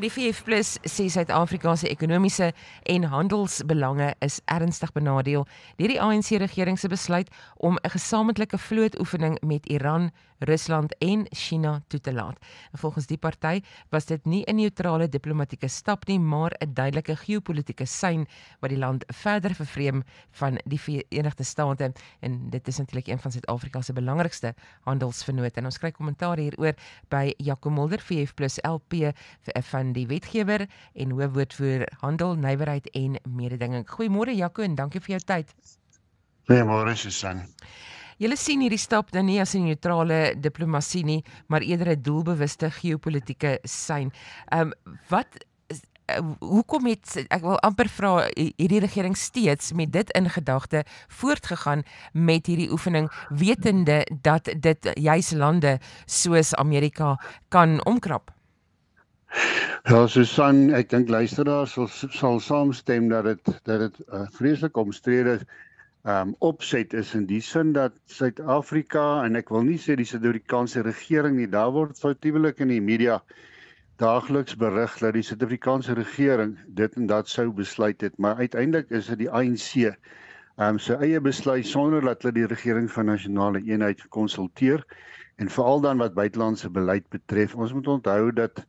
Die VF+ sê Suid-Afrika se ekonomiese en handelsbelange is ernstig benadeel deur die ANC-regering se besluit om 'n gesamentlike vlootoefening met Iran, Rusland en China toe te laat. En volgens die party was dit nie 'n neutrale diplomatieke stap nie, maar 'n duidelike geopolitiese sein wat die land verder vervreem van die Verenigde State, en dit is natuurlik een van Suid-Afrika se belangrikste handelsvennote. En ons kry kommentaar hieroor by Jaco Mulder, VF+ LP van die wetgewer en hoofwoordvoerder handel, nywerheid en mededinging. Goeiemôre Jaco en dankie vir jou tyd. Goeiemôre Susan. Julle sien hierdie stap nou nie as 'n neutrale diplomatie nie, maar eerder 'n doelbewuste geopolitiese sein. Hoekom het, ek wil amper vra, hierdie regering steeds met dit in gedagte voortgegaan met hierdie oefening, wetende dat dit juis lande soos Amerika kan omkrap? Ja, Susan, ek dink luisteraars sal saamstem dat dit vreeslik omstrede opset is in die sin dat Suid-Afrika, en ek wil nie sê die Suid-Afrikaanse regering nie, daar word foutiewelik in die media daagliks berig dat die Suid-Afrikaanse regering dit en dat sou besluit het, maar uiteindelik is dit die ANC sy eie besluit sonder dat hulle die regering van nasionale eenheid gekonsulteer, en veral dan wat buitelandse beleid betref. Ons moet onthou dat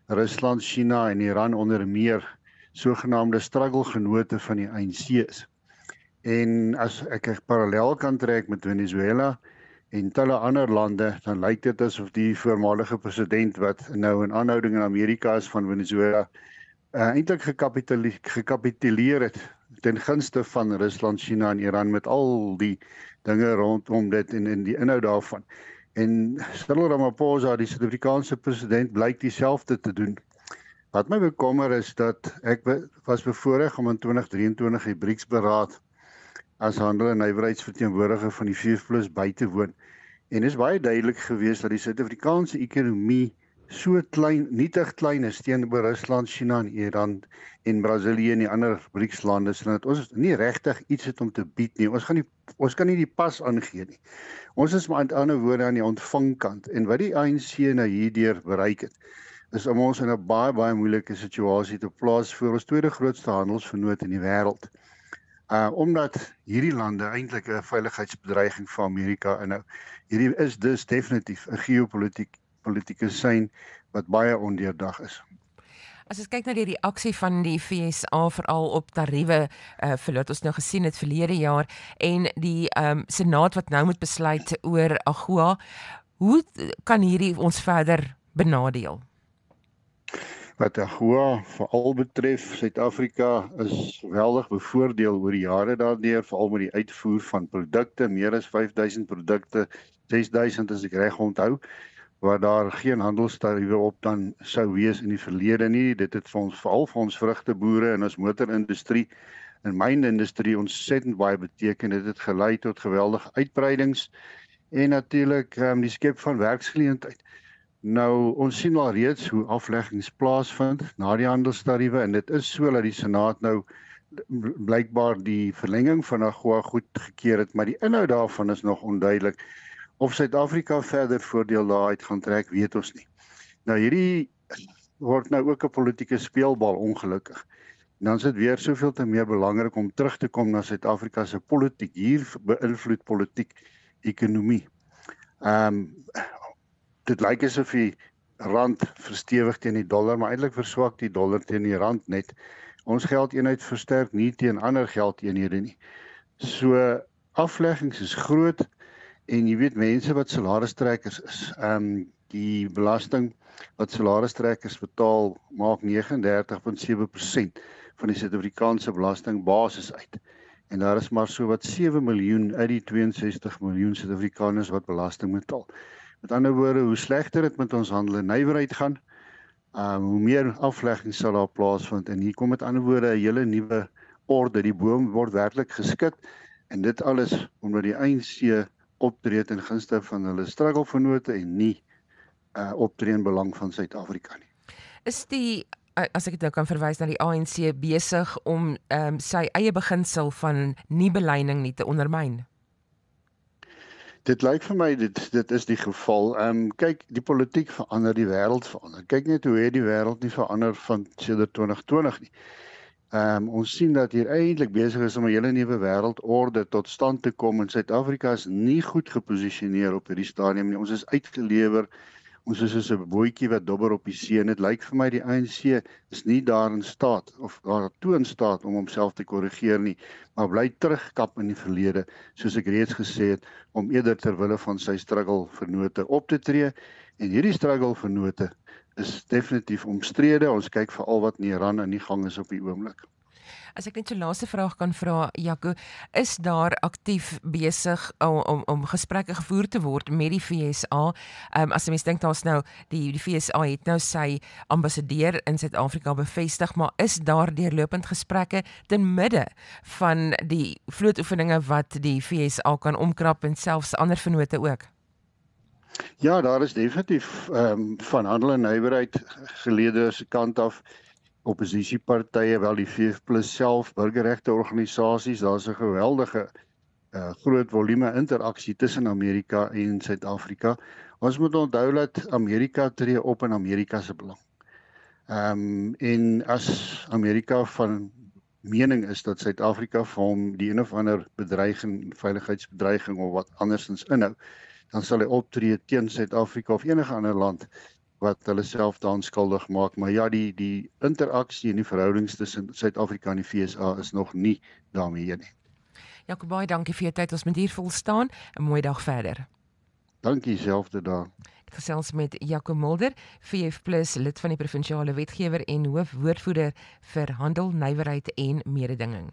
Rusland, China en Iran onder meer sogenaamde struggle-genote van die ANC is. En as ek 'n parallel kan trek met Venezuela en talle ander lande, dan lyk dit asof die voormalige president wat nou in aanhouding in Amerika is van Venezuela, eintlik gekapituleer het ten gunste van Rusland, China en Iran met al die dinge rondom dit en die inhoud daarvan. En Cyril Ramaphosa, die Suid-Afrikaanse president, blyk dieselfde te doen. Wat my bekommer is dat ek was bevoorreg om in 2023 die BRICS-beraad as handel- en nywerheidsverteenwoordiger van die VF+ by te woon. En is baie duidelik geweest dat die Suid-Afrikaanse ekonomie so klein, nietig klein is teenoor Rusland, China en Iran en Brasilië en die ander BRICS-lande, sodat ons nie regtig iets het om te bied nie. Ons kan nie die pas aangee nie. Ons is maar aan ander woorde aan die ontvangkant, en wat die ANC nou hierdeur bereik het, is om ons in 'n baie moeilike situasie te plaas vir ons tweede grootste handelsvennoot in die wêreld. Omdat hierdie lande eintlik 'n veiligheidsbedreiging vir Amerika inhou. Hierdie is dus definitief 'n geopolitiese sein wat baie ondeurdag is. As ons kyk na die reaksie van die FSA veral op tariewe, vir wat ons nou gesien het verlede jaar, en die Senaat wat nou moet besluit oor AGOA, hoe kan hierdie ons verder benadeel? Wat AGOA veral betref, Suid-Afrika is geweldig bevoordeel oor die jare daardeur, veral met die uitvoer van produkte, meer as 5000 produkte, 6000 as ek reg onthou, waar daar geen handelstariewe op dan sou wees in die verlede nie. Dit het vir ons, veral vir ons vrugteboere en ons motorindustrie en mynindustrie ontsettend baie beteken. Dit het gelei tot geweldige uitbreidings en natuurlik die skep van werksgeleentheid. Nou, ons sien al reeds hoe afleggings plaasvind na die handelstariewe, en dit is so dat die Senaat nou blykbaar die verlenging van AGOA goedgekeur het, maar die inhoud daarvan is nog onduidelik. Of Suid-Afrika verder voordeel daaruit gaan trek, weet ons nie. Nou hierdie word nou ook 'n politieke speelbal, ongelukkig. En dan is dit weer soveel te meer belangrik om terug te kom na Suid-Afrika se politiek. Hier beïnvloed politiek ekonomie. Dit lyk asof die rand verstewig teen die dollar, maar eintlik verswak die dollar teen die rand net. Ons geldeenheid versterk nie teen ander geldeenhede nie. So afleggings is groot. En jy weet, mense wat salaristrekkers is, die belasting wat salaristrekkers betaal, maak 39,7% van die Suid-Afrikaanse belastingbasis uit. En daar is maar so wat 7 miljoen uit die 62 miljoen Suid-Afrikaners wat belasting betaal. Met ander woorde, hoe slegter dit met ons handel en nywerheid gaan, hoe meer aflegging sal daar plaasvind. En hier kom met ander woorde 'n hele nuwe orde. Die boom word werklik geskit, en dit alles omdat die ANC optree ten gunste van hulle struggle-vennote en nie optree in belang van Suid-Afrika nie. Is die, as ek dit nou kan verwys na die ANC, besig om sy eie beginsel van nie beleining nie te ondermyn? Dit lyk vir my dit is die geval. Kyk, die politiek verander, die wêreld verander. Kyk net hoe het die wêreld nie verander van sedert 2020 nie. Ons sien dat hier eintlik besig is om 'n hele nuwe wêreldorde tot stand te kom en Suid-Afrika is nie goed geposisioneer op hierdie stadium nie. Ons is uitgelewer. Ons is soos 'n bootjie wat dobber op die see en dit lyk vir my die ANC is nie daar in staat of daartoe in staat om homself te korrigeer nie, maar bly terugkap in die verlede, soos ek reeds gesê het, om eerder ter wille van sy struggle vennote op te tree. En hierdie struggle vennote is definitief omstrede. Ons kyk veral wat in Iran aan die gang is op die oomblik. As ek net so laaste vraag kan vra, Jaco, is daar aktief besig om gesprekke gevoer te word met die FSA? As jy mens dink daar's nou die FSA het nou sy ambassadeur in Suid-Afrika bevestig, maar is daar deurlopend gesprekke ten midde van die vlootoefeninge wat die FSA kan omkrap en selfs ander vennote ook? Ja, daar is definitief van handel en nywerheid geleede se kant af, oppositiepartye, wel die VF+ self, burgerregte organisasies, daar's 'n geweldige groot volume interaksie tussen Amerika en Suid-Afrika. Ons moet onthou dat Amerika tree op in Amerika se belang. En as Amerika van mening is dat Suid-Afrika vir hom die een of ander bedreiging, veiligheidsbedreiging of wat andersins inhou, dan sal hy optree teen Suid-Afrika of enige ander land wat hulle self daaraan skuldig maak. Maar ja, die interaksie en die verhoudings tussen Suid-Afrika en die FSA is nog nie daarmee nie. Jaco, baie dankie vir jou tyd. Ons moet hier vol staan. 'n Mooi dag verder. Dankie selfde daar. Ek gesels met Jaco Mulder, VF+ lid van die provinsiale wetgewer en hoofwoordvoerder vir handel, nywerheid en mededinging.